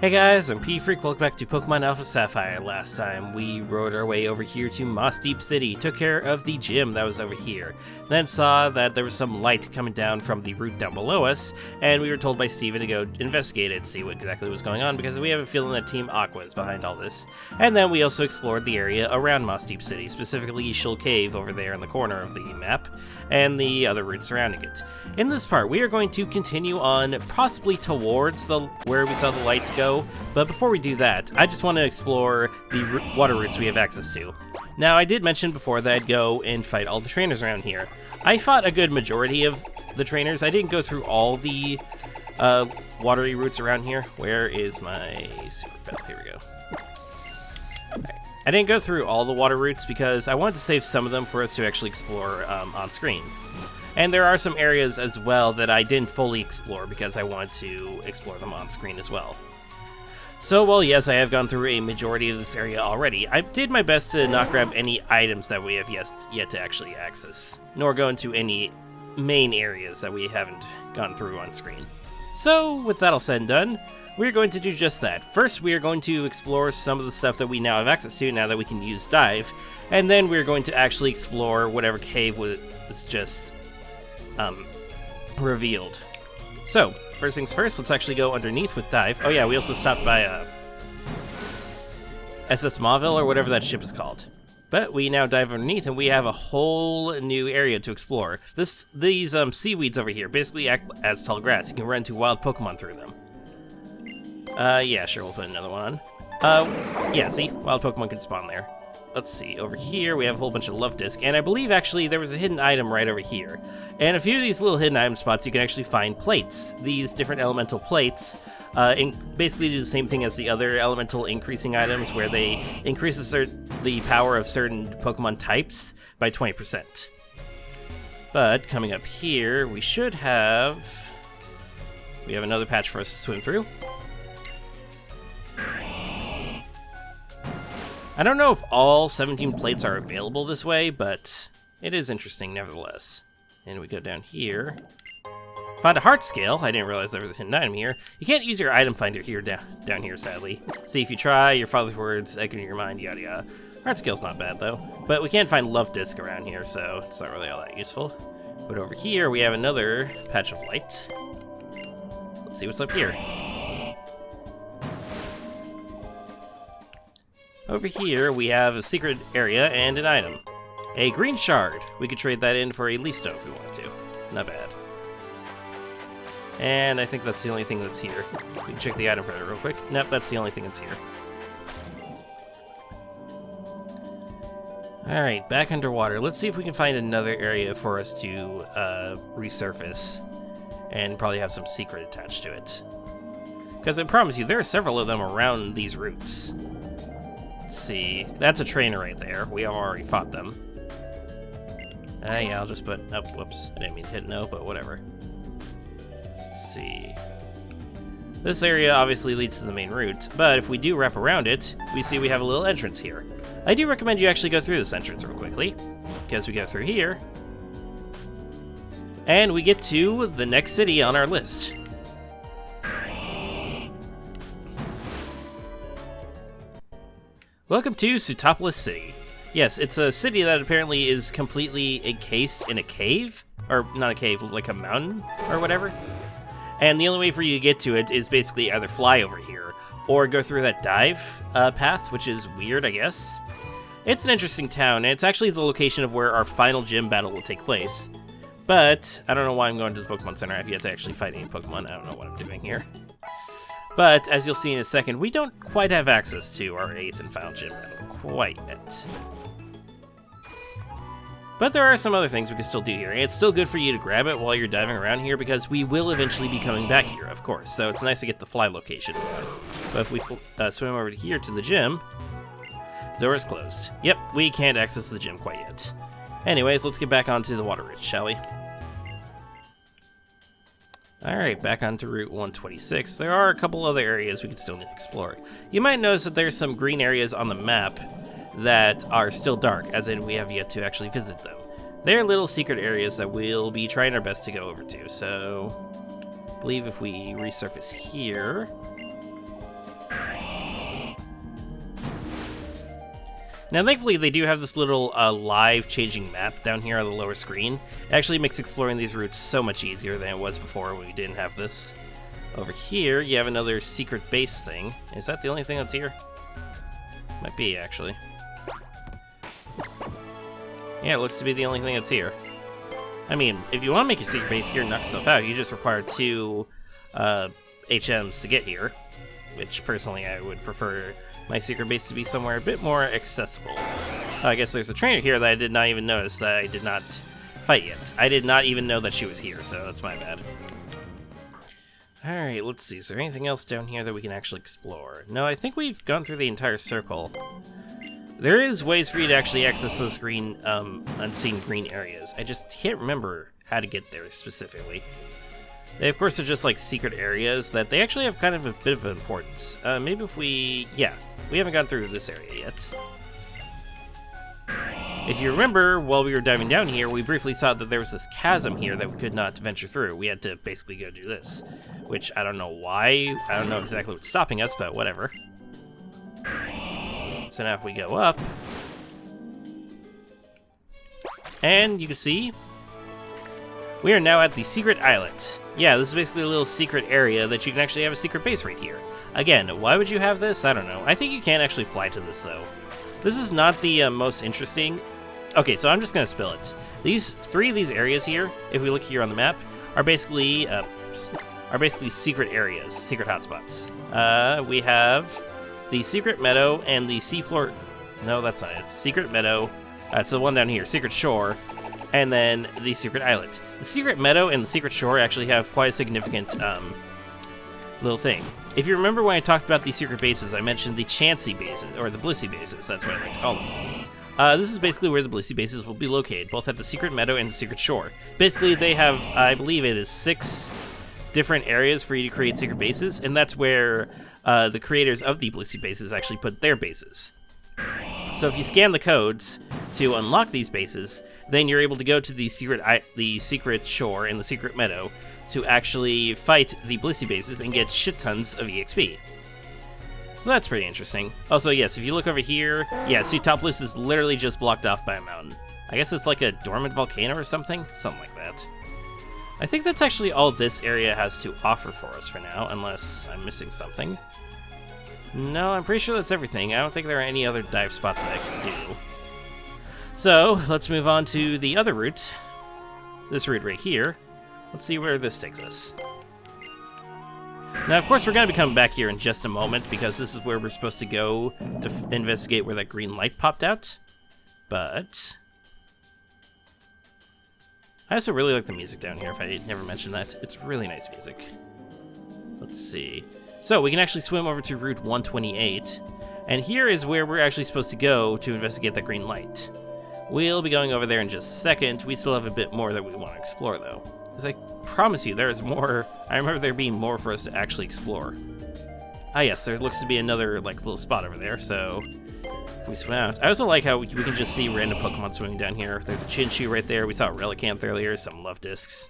Hey guys, I'm P-Freak, welcome back to Pokemon Alpha Sapphire. Last time, we rode our way over here to Moss Deep City, took care of the gym that was over here, then saw that there was some light coming down from the route down below us, and we were told by Steven to go investigate it, see what exactly was going on, because we have a feeling that Team Aqua is behind all this. And then we also explored the area around Moss Deep City, specifically Shul Cave over there in the corner of the map, and the other routes surrounding it. In this part, we are going to continue on, possibly towards where we saw the light go, but before we do that, I just want to explore the water routes we have access to. Now, I did mention before that I'd go and fight all the trainers around here. I fought a good majority of the trainers. I didn't go through all the watery routes around here. Where is my super bell? Here we go. Okay. I didn't go through all the water routes because I wanted to save some of them for us to actually explore on screen. And there are some areas as well that I didn't fully explore because I wanted to explore them on screen as well. So, well, yes, I have gone through a majority of this area already. I did my best to not grab any items that we have yet to actually access, nor go into any main areas that we haven't gone through on screen. So, with that all said and done, we're going to do just that. First, we are going to explore some of the stuff that we now have access to, now that we can use Dive, and then we're going to actually explore whatever cave was just revealed. So, first things first, let's actually go underneath with Dive. Oh yeah, we also stopped by SS Mauville, or whatever that ship is called. But we now dive underneath, and we have a whole new area to explore. These seaweeds over here basically act as tall grass. You can run into wild Pokemon through them. Yeah, sure, we'll put another one on. Yeah, see? Wild Pokemon can spawn there. Let's see, over here we have a whole bunch of Love Disc, and I believe actually there was a hidden item right over here. And a few of these little hidden item spots you can actually find plates. These different elemental plates basically do the same thing as the other elemental increasing items, where they increase the power of certain Pokemon types by 20%. But coming up here, we have another patch for us to swim through. I don't know if all 17 plates are available this way, but it is interesting nevertheless. And we go down here. Find a heart scale. I didn't realize there was a hidden item here. You can't use your item finder here down here, sadly. See, if you try, your father's words echo in your mind, yada yada. Heart scale's not bad though. But we can't find Love Disc around here, so it's not really all that useful. But over here we have another patch of light. Let's see what's up here. Over here, we have a secret area and an item. A green shard. We could trade that in for a leaf stone if we wanted to. Not bad. And I think that's the only thing that's here. We can check the item finder real quick. Nope, that's the only thing that's here. Alright, back underwater. Let's see if we can find another area for us to resurface. And probably have some secret attached to it. Because I promise you, there are several of them around these routes. Let's see. That's a trainer right there. We have already fought them. Yeah, I'll just put... Oh, whoops. I didn't mean to hit no, but whatever. Let's see. This area obviously leads to the main route, but if we do wrap around it, we see we have a little entrance here. I do recommend you actually go through this entrance real quickly, because we go through here, and we get to the next city on our list. Welcome to Sootopolis City. Yes, it's a city that apparently is completely encased in a cave. Or, not a cave, like a mountain, or whatever. And the only way for you to get to it is basically either fly over here, or go through that dive path, which is weird, I guess. It's an interesting town, and it's actually the location of where our final gym battle will take place. But, I don't know why I'm going to the Pokemon Center. I have yet to actually fight any Pokemon. I don't know what I'm doing here. But, as you'll see in a second, we don't quite have access to our 8th and final gym battle quite yet. But there are some other things we can still do here, and it's still good for you to grab it while you're diving around here, because we will eventually be coming back here, of course, so it's nice to get the fly location. But if we swim over here to the gym, the door is closed. Yep, we can't access the gym quite yet. Anyways, let's get back onto the water route, shall we? Alright, back onto Route 126. There are a couple other areas we can still explore. You might notice that there's some green areas on the map that are still dark, as in we have yet to actually visit them. They're little secret areas that we'll be trying our best to go over to, so I believe if we resurface here, Now, thankfully, they do have this little live changing map down here on the lower screen. It actually makes exploring these routes so much easier than it was before when we didn't have this. Over here, you have another secret base thing. Is that the only thing that's here? Might be, actually. Yeah, it looks to be the only thing that's here. I mean, if you want to make your secret base here and knock yourself out, you just require 2 HMs to get here. Which, personally, I would prefer my secret base to be somewhere a bit more accessible. I guess there's a trainer here that I did not even notice that I did not fight yet. I did not even know that she was here, so that's my bad. Alright, let's see. Is there anything else down here that we can actually explore? No, I think we've gone through the entire circle. There is ways for you to actually access those green, unseen green areas. I just can't remember how to get there specifically. They, of course, are just like secret areas that they actually have kind of a bit of importance. Maybe if we... yeah, we haven't gone through this area yet. If you remember, while we were diving down here, we briefly saw that there was this chasm here that we could not venture through. We had to basically go do this, which I don't know why. I don't know exactly what's stopping us, but whatever. So now if we go up, and you can see, we are now at the secret islet. Yeah, this is basically a little secret area that you can actually have a secret base right here. Again, why would you have this? I don't know. I think you can actually fly to this, though. This is not the most interesting. Okay, so I'm just going to spill it. These 3 of these areas here, if we look here on the map, are basically secret areas, secret hotspots. We have the secret meadow and the seafloor. No, that's not it. Secret meadow. It's the one down here, secret shore, and then the secret islet. The secret meadow and the secret shore actually have quite a significant little thing. If you remember when I talked about these secret bases, I mentioned the Chansey bases, or the Blissey bases, that's what I like to call them. This is basically where the Blissey bases will be located, both at the secret meadow and the secret shore. Basically, they have, I believe it is 6 different areas for you to create secret bases, and that's where the creators of the Blissey bases actually put their bases. So if you scan the codes to unlock these bases, then you're able to go to the secret shore and the secret meadow to actually fight the Blissey bases and get shit tons of EXP. So that's pretty interesting. Also, yes, if you look over here, yeah, see, Top Bliss is literally just blocked off by a mountain. I guess it's like a dormant volcano or something? Something like that. I think that's actually all this area has to offer for us for now, unless I'm missing something. No, I'm pretty sure that's everything. I don't think there are any other dive spots that I can do. So, let's move on to the other route. This route right here. Let's see where this takes us. Now, of course, we're going to be coming back here in just a moment, because this is where we're supposed to go to investigate where that green light popped out. But I also really like the music down here, if I never mentioned that. It's really nice music. Let's see. So, we can actually swim over to Route 128, and here is where we're actually supposed to go to investigate that green light. We'll be going over there in just a second. We still have a bit more that we want to explore, though. Because I promise you, there is more. I remember there being more for us to actually explore. Ah, yes, there looks to be another, like, little spot over there, so if we swim out. I also like how we can just see random Pokemon swimming down here. There's a Chinchou right there. We saw a Relicanth earlier, some Love Discs.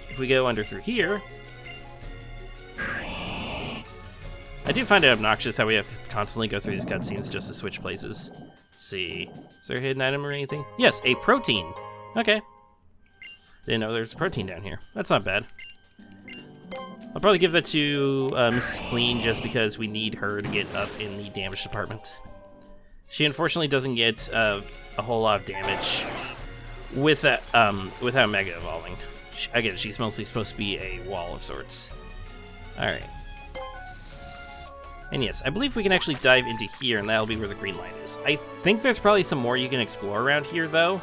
If we go under through here, I do find it obnoxious how we have to constantly go through these cutscenes just to switch places. Let's see. Is there a hidden item or anything? Yes, a protein. Okay. Didn't know there's a protein down here. That's not bad. I'll probably give that to Mrs. Clean just because we need her to get up in the damage department. She unfortunately doesn't get a whole lot of damage without Mega Evolving. Again, she's mostly supposed to be a wall of sorts. Alright. And yes, I believe we can actually dive into here, and that'll be where the green light is. I think there's probably some more you can explore around here, though.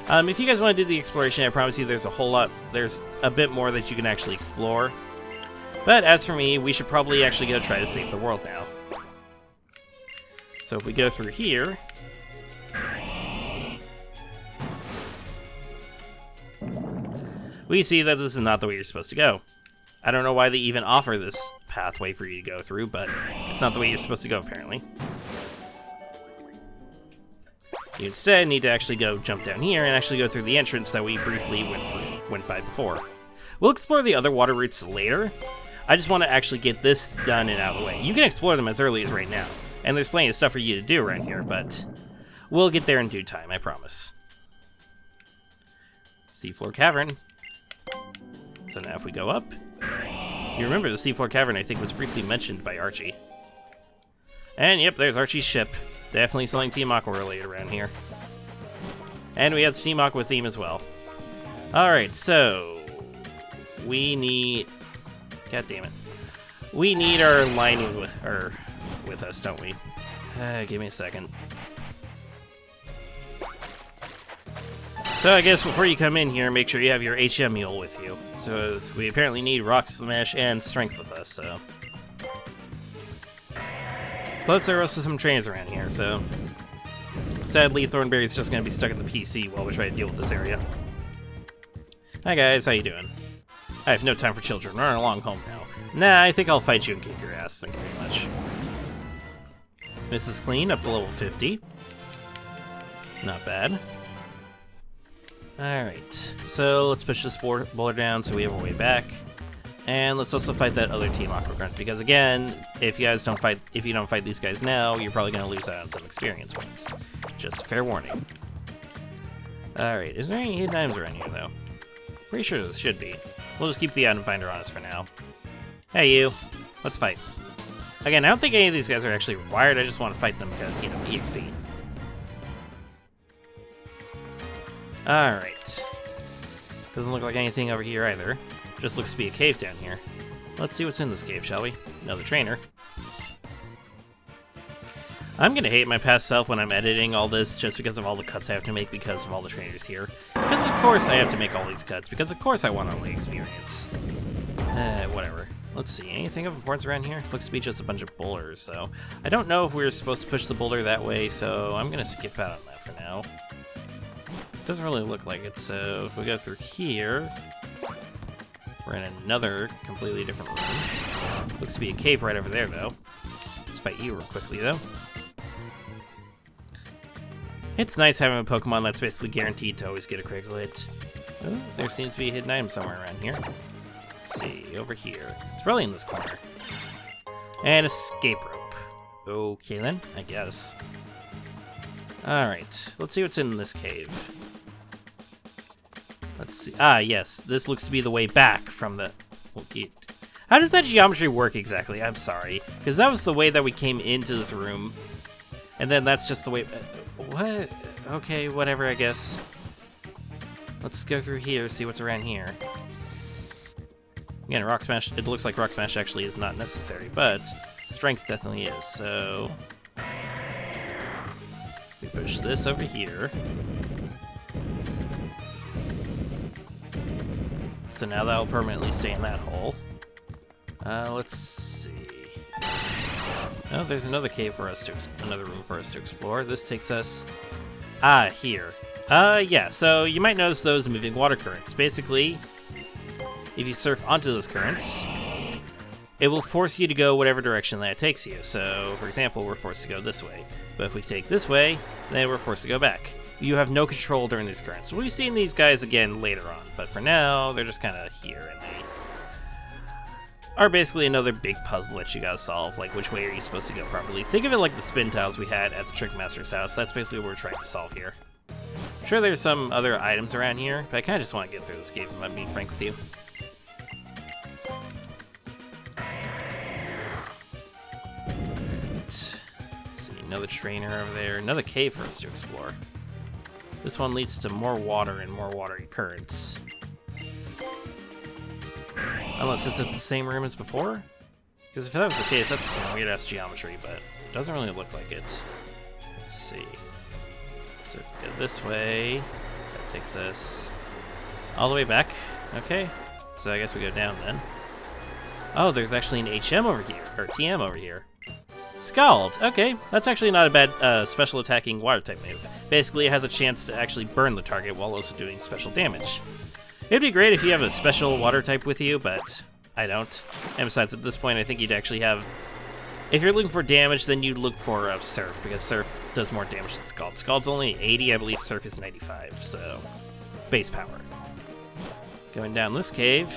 If you guys want to do the exploration, I promise you there's a bit more that you can actually explore. But as for me, we should probably actually go try to save the world now. So if we go through here, we see that this is not the way you're supposed to go. I don't know why they even offer this pathway for you to go through, but it's not the way you're supposed to go, apparently. You instead need to actually go jump down here and actually go through the entrance that we briefly went by before. We'll explore the other water routes later. I just want to actually get this done and out of the way. You can explore them as early as right now, and there's plenty of stuff for you to do around here, but We'll get there in due time, I promise. Seafloor cavern. So now if we go up, you remember the Seafloor cavern, I think, was briefly mentioned by Archie. And yep, there's Archie's ship. Definitely something Team Aqua related around here. And we have Team Aqua theme as well. Alright, so we need... God damn it. We need our lining with us, don't we? Give me a second. So I guess before you come in here, make sure you have your HM mule with you. So we apparently need Rock Smash and Strength with us, so... Plus there are also some trainers around here, so... Sadly, Thornberry's just gonna be stuck at the PC while we try to deal with this area. Hi guys, how you doing? I have no time for children, run along home now. Nah, I think I'll fight you and kick your ass, thank you very much. Mrs. Clean, up to level 50. Not bad. Alright, so let's push this boulder down so we have our way back. And let's also fight that other Team Aqua grunt, because again, if you don't fight these guys now, you're probably gonna lose out on some experience points. Just fair warning. Alright, is there any hidden items around here though? Pretty sure there should be. We'll just keep the item finder on us for now. Hey you, let's fight. Again, I don't think any of these guys are actually required, I just want to fight them because, you know, EXP. Alright. Doesn't look like anything over here either. Just looks to be a cave down here. Let's see what's in this cave, shall we? Another trainer. I'm gonna hate my past self when I'm editing all this just because of all the cuts I have to make because of all the trainers here. Because of course I have to make all these cuts, because of course I want all the experience. Whatever. Let's see, anything of importance around here? Looks to be just a bunch of boulders, so... I don't know if we were supposed to push the boulder that way, so I'm gonna skip out on that for now. Doesn't really look like it, so if we go through here... We're in another completely different room. Looks to be a cave right over there, though. Let's fight you real quickly, though. It's nice having a Pokemon that's basically guaranteed to always get a critical hit. Oh, there seems to be a hidden item somewhere around here. Let's see, over here. It's probably in this corner. And escape rope. Okay then, I guess. Alright, let's see what's in this cave. Let's see. Ah, yes. This looks to be the way back from the... How does that geometry work exactly? I'm sorry. Because that was the way that we came into this room. And then that's just the way... What? Okay, whatever, I guess. Let's go through here, see what's around here. Again, Rock Smash... It looks like Rock Smash actually is not necessary, but Strength definitely is, so... We push this over here. So now that'll permanently stay in that hole. Let's see. Oh, there's another cave for us to another room for us to explore. This takes us here. Yeah. So you might notice those moving water currents. Basically, if you surf onto those currents, it will force you to go whatever direction that it takes you. So, for example, we're forced to go this way. But if we take this way, then we're forced to go back. You have no control during these currents. We'll be seeing these guys again later on, but for now, they're just kind of here, and they are basically another big puzzle that you gotta solve, like which way are you supposed to go properly. Think of it like the spin tiles we had at the Trickmaster's house. That's basically what we're trying to solve here. I'm sure there's some other items around here, but I kind of just want to get through this cave, if I'm being frank with you. Let's see, another trainer over there, another cave for us to explore. This one leads to more water and more watery currents. Unless it's in the same room as before? Because if that was the case, that's some weird-ass geometry, but it doesn't really look like it. Let's see. So if we go this way, that takes us all the way back. Okay, so I guess we go down then. Oh, there's actually an HM over here, or TM over here. Scald! Okay, that's actually not a bad special attacking water type move. Basically, it has a chance to actually burn the target while also doing special damage. It'd be great if you have a special water type with you, but I don't. And besides, at this point, I think you'd actually have... If you're looking for damage, then you'd look for Surf, because Surf does more damage than Scald. Scald's only 80, I believe Surf is 95, so... Base power. Going down this cave...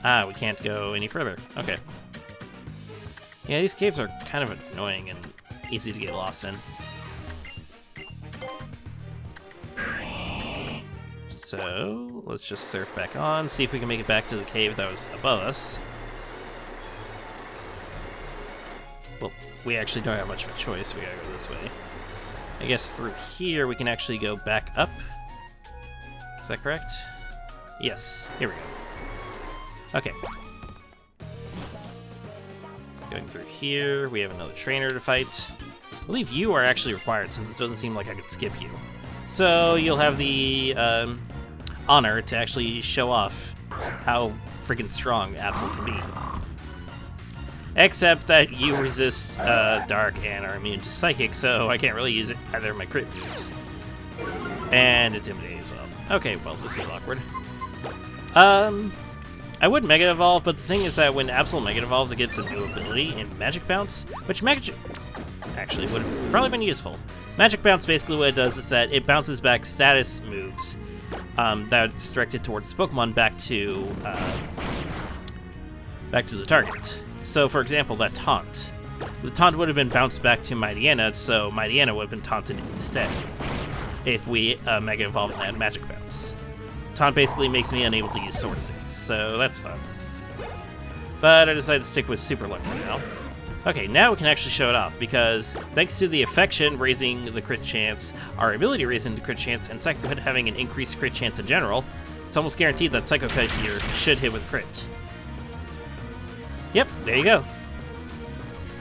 Ah, we can't go any further. Okay. Yeah, these caves are kind of annoying and easy to get lost in. So, let's just surf back on, see if we can make it back to the cave that was above us. Well, we actually don't have much of a choice. We gotta go this way. I guess through here we can actually go back up. Is that correct? Yes. Here we go. Okay. Going through here, we have another trainer to fight. I believe you are actually required since it doesn't seem like I could skip you. So you'll have the honor to actually show off how freaking strong Absol can be. Except that you resist Dark and are immune to Psychic, so I can't really use it either of my crit moves. And Intimidate as well. Okay, well, this is awkward. I would Mega Evolve, but the thing is that when Absol Mega Evolves, it gets a new ability in Magic Bounce, which actually would have probably been useful. Magic Bounce, basically what it does is that it bounces back status moves that's directed towards Pokemon back to the target. So, for example, that taunt. The taunt would have been bounced back to Mightyena, so Mightyena would have been taunted instead if we Mega Evolve and add Magic Bounce. Taunt basically makes me unable to use Sword Stance, so that's fun. But I decided to stick with Super Luck for now. Okay, now we can actually show it off, because thanks to the Affection raising the crit chance, our ability raising the crit chance, and Psycho Cut having an increased crit chance in general, it's almost guaranteed that Psycho Cut here should hit with crit. Yep, there you go.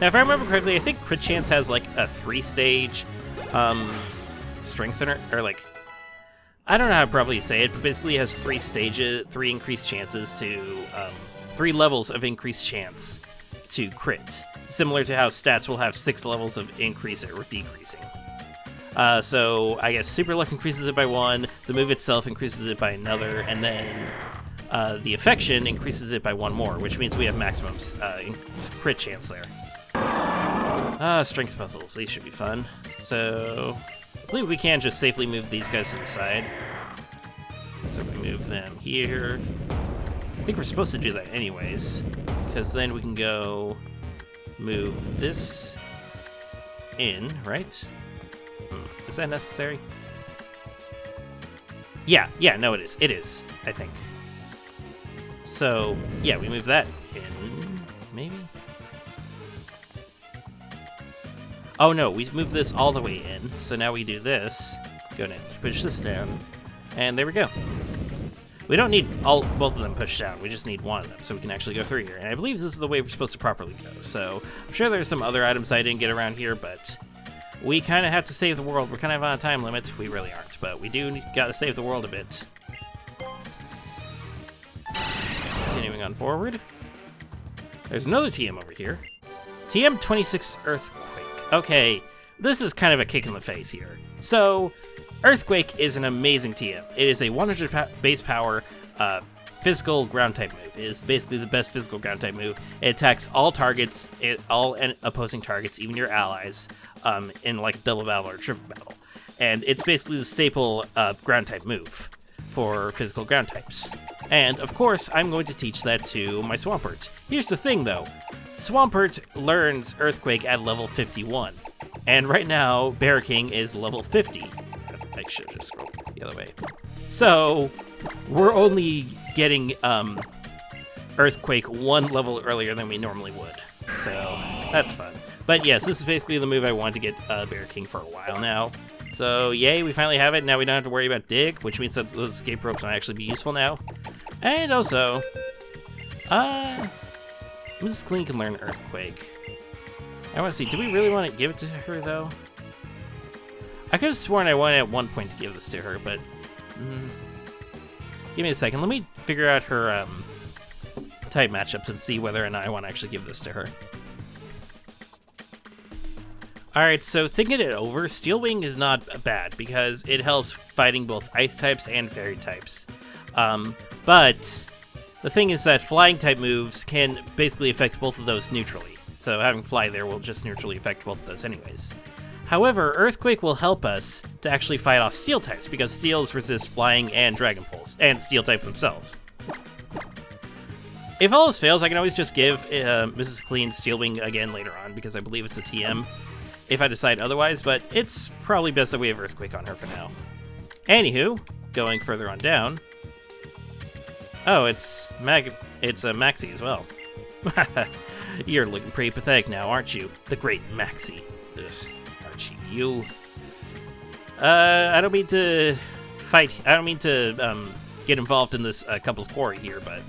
Now, if I remember correctly, I think crit chance has like a 3-stage strengthener, or like, I don't know how to probably say it, but basically it has 3 increased chances to, 3 levels of increased chance to crit. Similar to how stats will have 6 levels of increase or decreasing. So I guess Super Luck increases it by 1, the move itself increases it by another, and then the Affection increases it by 1 more, which means we have maximum crit chance there. Strength puzzles, these should be fun. So I believe we can just safely move these guys to the side. So if we move them here, I think we're supposed to do that anyways, because then we can go move this in, right? Is that necessary? Yeah, no, it is. It is, I think. So, yeah, we move that in, maybe? Oh no, we move this all the way in, so now we do this, go down, push this down, and there we go. We don't need both of them pushed down, we just need one of them, so we can actually go through here. And I believe this is the way we're supposed to properly go, so I'm sure there's some other items I didn't get around here, but we kind of have to save the world. We're kind of on a time limit. We really aren't, but we do gotta save the world a bit. Continuing on forward. There's another TM over here. TM 26 Earthquake. Okay, this is kind of a kick in the face here. So, Earthquake is an amazing TM. It is a 100 base power physical ground type move. It is basically the best physical ground type move. It attacks all targets, all opposing targets, even your allies, in like double battle or triple battle. And it's basically the staple ground type move for physical ground types. And of course, I'm going to teach that to my Swampert. Here's the thing though. Swampert learns Earthquake at level 51. And right now, Bear King is level 50. I should just scroll the other way. So, we're only getting Earthquake 1 level earlier than we normally would. So, that's fun. But yes, this is basically the move I wanted to get Bear King for a while now. So, yay, we finally have it. Now we don't have to worry about Dig, which means that those escape ropes might actually be useful now. And also, Mrs. Clean can learn Earthquake. I want to see, do we really want to give it to her, though? I could have sworn I wanted at one point to give this to her, but... give me a second. Let me figure out her type matchups and see whether or not I want to actually give this to her. Alright, so thinking it over, Steel Wing is not bad because it helps fighting both ice types and fairy types. But the thing is that flying type moves can basically affect both of those neutrally. So having fly there will just neutrally affect both of those anyways. However, Earthquake will help us to actually fight off steel types because steels resist flying and Dragon Pulse, and steel types themselves. If all else fails, I can always just give Mrs. Clean Steel Wing again later on because I believe it's a TM. If I decide otherwise, but it's probably best that we have Earthquake on her for now. Anywho, going further on down... Oh, it's Maxie as well. You're looking pretty pathetic now, aren't you? The great Maxie. Ugh, Archie, you... I don't mean to fight... I don't mean to, get involved in this couple's quarry here, but...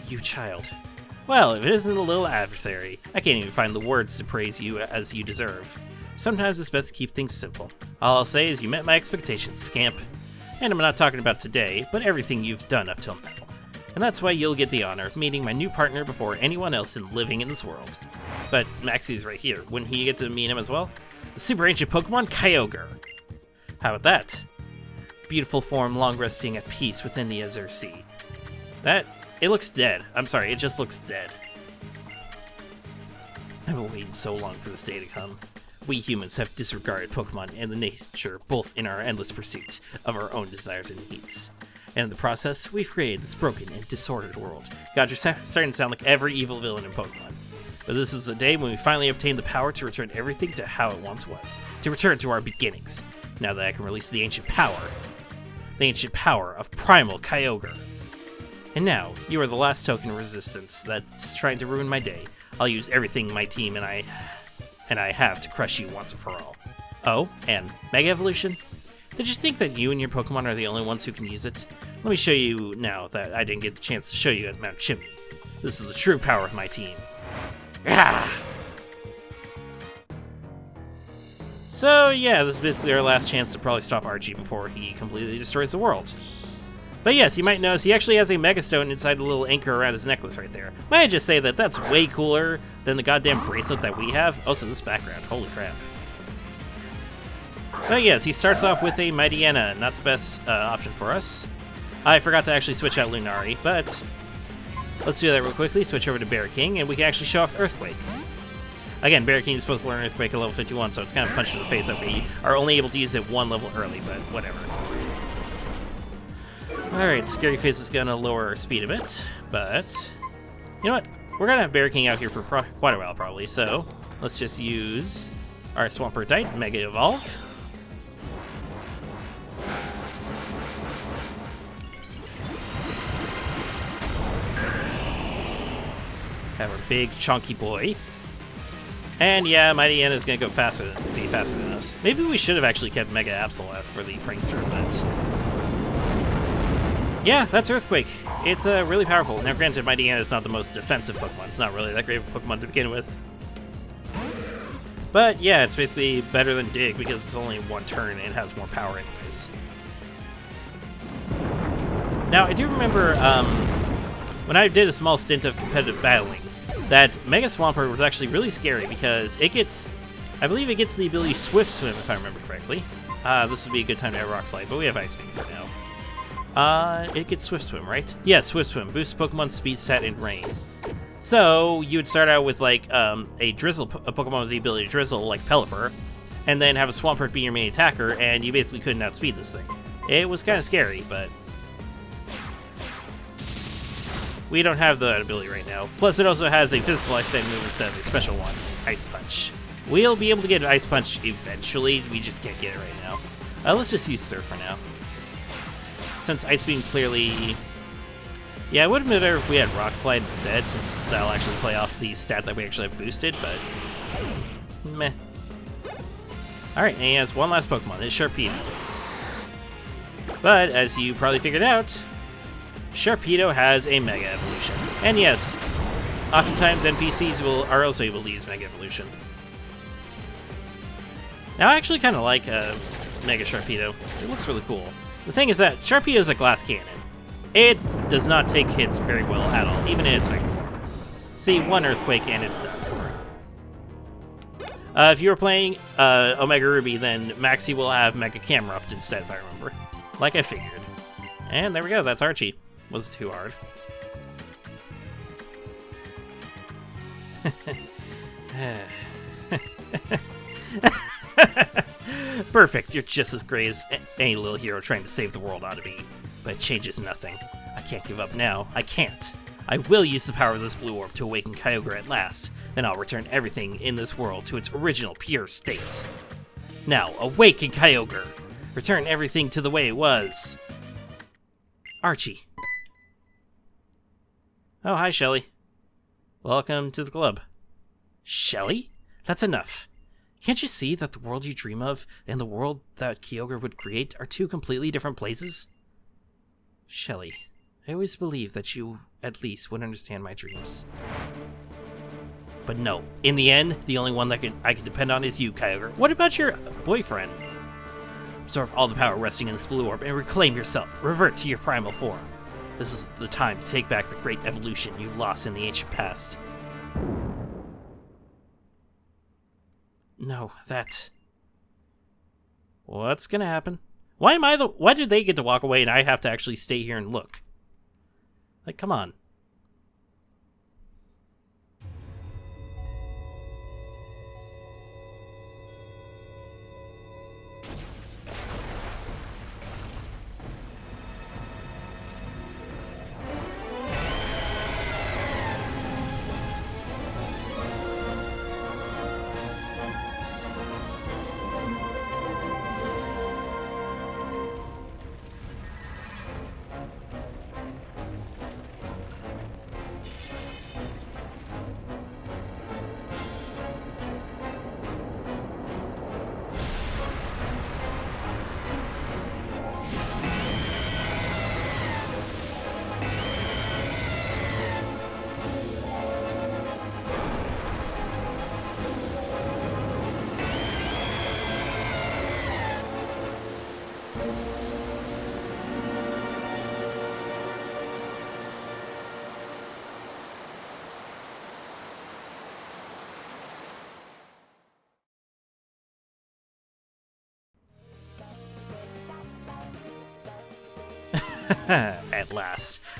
You child. Well, if it isn't a little adversary, I can't even find the words to praise you as you deserve. Sometimes it's best to keep things simple. All I'll say is you met my expectations, scamp. And I'm not talking about today, but everything you've done up till now. And that's why you'll get the honor of meeting my new partner before anyone else living in this world. But Maxie's right here. Wouldn't he get to meet him as well? The super ancient Pokemon, Kyogre. How about that? Beautiful form, long resting at peace within the Azure Sea. It looks dead. I'm sorry, it just looks dead. I've been waiting so long for this day to come. We humans have disregarded Pokemon and the nature both in our endless pursuit of our own desires and needs. And in the process, we've created this broken and disordered world. God, you're starting to sound like every evil villain in Pokemon. But this is the day when we finally obtain the power to return everything to how it once was. To return to our beginnings. Now that I can release the ancient power. The ancient power of Primal Kyogre. And now, you are the last token of resistance that's trying to ruin my day. I'll use everything my team and I have to crush you once and for all. Oh, and Mega Evolution? Did you think that you and your Pokemon are the only ones who can use it? Let me show you now that I didn't get the chance to show you at Mount Chimney. This is the true power of my team. Ah! So yeah, this is basically our last chance to probably stop Archie before he completely destroys the world. But yes, you might notice he actually has a Mega Stone inside the little anchor around his necklace right there. Might I just say that that's way cooler than the goddamn bracelet that we have? Oh, so this background, holy crap. But yes, he starts off with a Mightyena, not the best option for us. I forgot to actually switch out Lunari, but let's do that real quickly. Switch over to Bear King, and we can actually show off Earthquake. Again, Bear King is supposed to learn Earthquake at level 51, so it's kind of punched in the face that we are only able to use it one level early, but whatever. Alright, Scary Face is going to lower our speed a bit, but you know what? We're going to have Bear King out here for quite a while, probably, so let's just use our Swampert, Mega Evolve. Have our big, chunky boy. And yeah, Mightyena is going to be faster than us. Maybe we should have actually kept Mega Absol out for the Prankster, but yeah, that's Earthquake. It's really powerful. Now, granted, Mightyena is not the most defensive Pokemon. It's not really that great of a Pokemon to begin with. But yeah, it's basically better than Dig because it's only one turn and it has more power anyways. Now, I do remember when I did a small stint of competitive battling, that Mega Swampert was actually really scary because it gets, I believe it gets the ability Swift Swim if I remember correctly. This would be a good time to have Rock Slide, but we have Ice Beam for now. It gets Swift Swim, right? Yeah, Swift Swim. Boosts Pokemon Speed, Stat, and Rain. So, you would start out with, like, a Pokemon with the ability to Drizzle, like Pelipper, and then have a Swampert be your main attacker, and you basically couldn't outspeed this thing. It was kind of scary, but we don't have that ability right now. Plus, it also has a physical Ice-type move instead of a special one, Ice Punch. We'll be able to get Ice Punch eventually, we just can't get it right now. Let's just use Surf for now. Since Ice Beam clearly... Yeah, it would have been better if we had Rock Slide instead, since that'll actually play off the stat that we actually have boosted, but meh. Alright, and he has one last Pokemon, it's Sharpedo. But, as you probably figured out, Sharpedo has a Mega Evolution. And yes, oftentimes NPCs are also able to use Mega Evolution. Now, I actually kind of like Mega Sharpedo. It looks really cool. The thing is that Sharpedo is a glass cannon. It does not take hits very well at all, even in its Mega form. See, one Earthquake and it's done for. If you were playing Omega Ruby, then Maxie will have Mega Camerupt instead, if I remember. Like I figured. And there we go, that's Archie. Was too hard. Perfect, you're just as great as any little hero trying to save the world ought to be. But it changes nothing. I can't give up now. I can't. I will use the power of this blue orb to awaken Kyogre at last. Then I'll return everything in this world to its original pure state. Now, awaken, Kyogre! Return everything to the way it was. Archie. Oh, hi, Shelly. Welcome to the club. Shelly? That's enough. Can't you see that the world you dream of and the world that Kyogre would create are two completely different places? Shelly, I always believed that you, at least, would understand my dreams. But no, in the end, the only one that I can depend on is you, Kyogre. What about your boyfriend? Absorb all the power resting in this blue orb and reclaim yourself. Revert to your primal form. This is the time to take back the great evolution you lost in the ancient past. No, that... What's gonna happen? Why do they get to walk away and I have to actually stay here and look? Like, come on.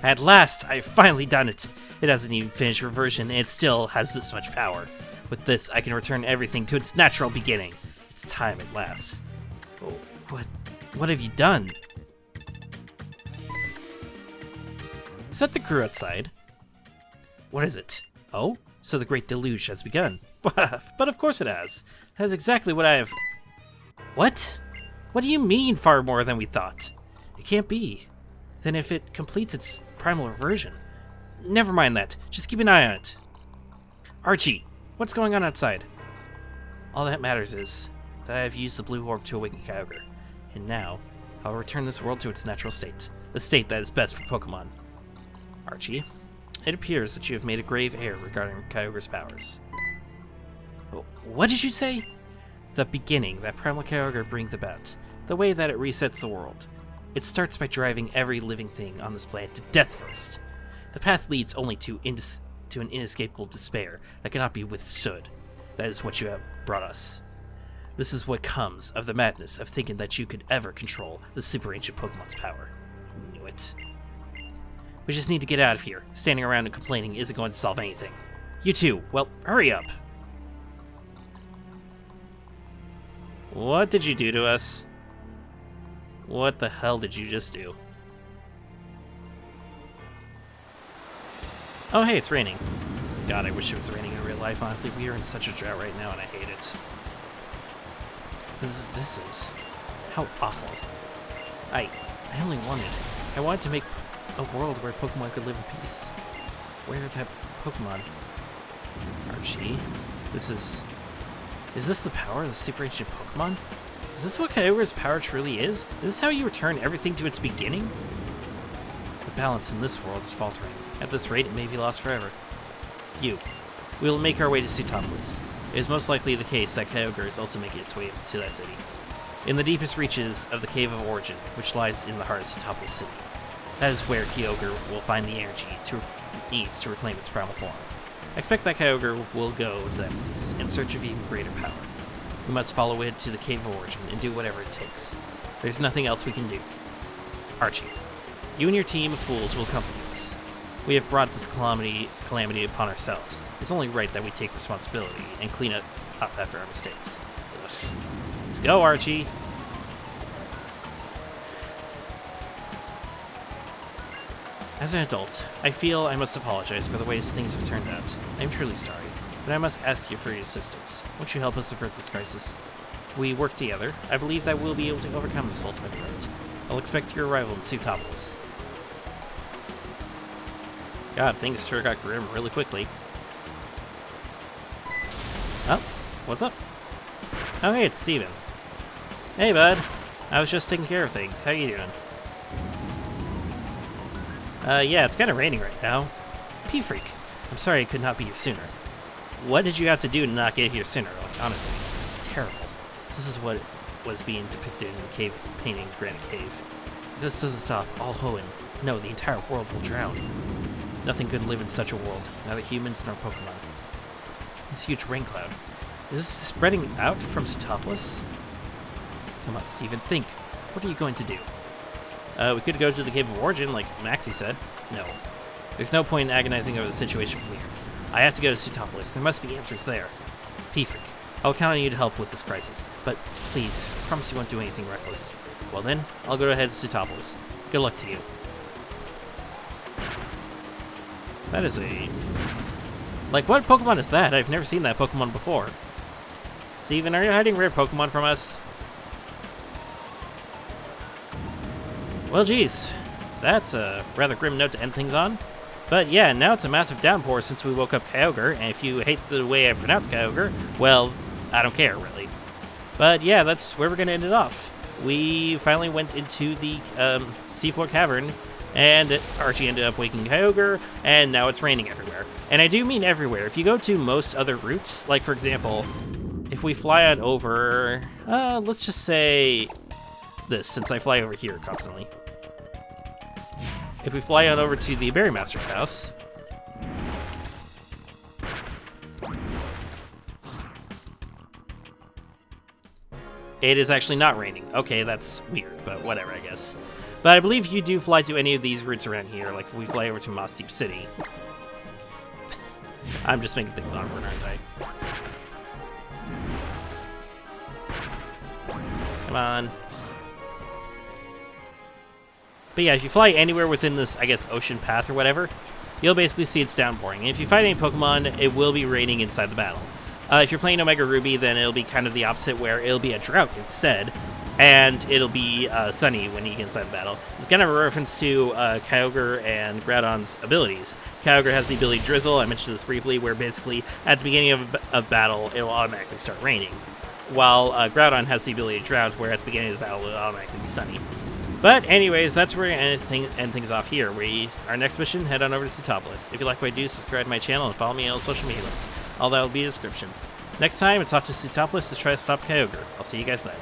At last, I've finally done it. It hasn't even finished reversion, and it still has this much power. With this, I can return everything to its natural beginning. It's time at last. Oh, what have you done? Is that the crew outside? What is it? Oh, so the Great Deluge has begun. But of course it has. That is exactly what I have... What? What do you mean far more than we thought? It can't be. Then if it completes its primal reversion... Never mind that. Just keep an eye on it. Archie, what's going on outside? All that matters is that I have used the blue orb to awaken Kyogre. And now, I'll return this world to its natural state. The state that is best for Pokemon. Archie, it appears that you have made a grave error regarding Kyogre's powers. What did you say? The beginning that Primal Kyogre brings about. The way that it resets the world. It starts by driving every living thing on this planet to death first. The path leads only to an inescapable despair that cannot be withstood. That is what you have brought us. This is what comes of the madness of thinking that you could ever control the super ancient Pokemon's power. I knew it. We just need to get out of here. Standing around and complaining isn't going to solve anything. You too. Well, hurry up. What did you do to us? What the hell did you just do? Oh, hey, it's raining. God, I wish it was raining in real life, honestly. We are in such a drought right now, and I hate it. This is... how awful. I wanted to make a world where Pokemon could live in peace. Where that Pokemon... Archie? Is this the power of the super ancient Pokemon? Is this what Kyogre's power truly is? Is this how you return everything to its beginning? The balance in this world is faltering. At this rate, it may be lost forever. We will make our way to Sootopolis. It is most likely the case that Kyogre is also making its way to that city. In the deepest reaches of the Cave of Origin, which lies in the heart of Sootopolis City. That is where Kyogre will find the energy it needs to reclaim its primal form. I expect that Kyogre will go to that place in search of even greater power. We must follow it to the Cave of Origin and do whatever it takes. There's nothing else we can do. Archie, you and your team of fools will accompany us. We have brought this calamity upon ourselves. It's only right that we take responsibility and clean it up after our mistakes. Ugh. Let's go, Archie! As an adult, I feel I must apologize for the ways things have turned out. I am truly sorry, but I must ask you for your assistance. Won't you help us avert this crisis? we work together, I believe that we'll be able to overcome this ultimate threat. I'll expect your arrival in Seafloor. God, things sure got grim really quickly. Oh, what's up? Oh, hey, it's Steven. Hey, bud. I was just taking care of things. How you doing? Yeah, it's kind of raining right now. P-Freak, I'm sorry I could not be here sooner. What did you have to do to not get here sooner? Like, honestly, terrible. This is what was being depicted in the cave painting Granite Cave. If this doesn't stop, all Hoenn, no, the entire world will drown. Nothing could live in such a world, neither humans nor Pokemon. This huge rain cloud. Is this spreading out from Seafloor? Come on, Steven, think. What are you going to do? We could go to the Cave of Origin, like Maxie said. No. There's no point in agonizing over the situation from here. I have to go to Seafloor. There must be answers there. P-Freak, I'll count on you to help with this crisis. But please, promise you won't do anything reckless. Well then, I'll go ahead to Seafloor. Good luck to you. That is a... Like, what Pokemon is that? I've never seen that Pokemon before. Steven, are you hiding rare Pokemon from us? Well, geez. That's a rather grim note to end things on. But yeah, now it's a massive downpour since we woke up Kyogre, and if you hate the way I pronounce Kyogre, well, I don't care, really. But yeah, that's where we're going to end it off. We finally went into the Seafloor cavern, and Archie ended up waking Kyogre, and now it's raining everywhere. And I do mean everywhere. If you go to most other routes, like for example, if we fly on over, let's just say this, since I fly over here constantly. If we fly on over to the Berry Master's house, it is actually not raining. Okay, that's weird, but whatever, I guess. But I believe you do fly to any of these routes around here, like if we fly over to Mossdeep City. I'm just making things awkward, aren't I? Come on. But yeah, if you fly anywhere within this, I guess, ocean path or whatever, you'll basically see it's downpouring. And if you fight any Pokemon, it will be raining inside the battle. If you're playing Omega Ruby, then it'll be kind of the opposite, where it'll be a drought instead, and it'll be sunny when you get inside the battle. It's kind of a reference to Kyogre and Groudon's abilities. Kyogre has the ability Drizzle, I mentioned this briefly, where basically at the beginning of battle, it will automatically start raining, while Groudon has the ability Drought, where at the beginning of the battle, it will automatically be sunny. But anyways, that's where we're going to end things off here. Our next mission, head on over to Seafloor. If you like what I do, subscribe to my channel and follow me on all social media links. All that will be in the description. Next time, it's off to Seafloor to try to stop Kyogre. I'll see you guys then.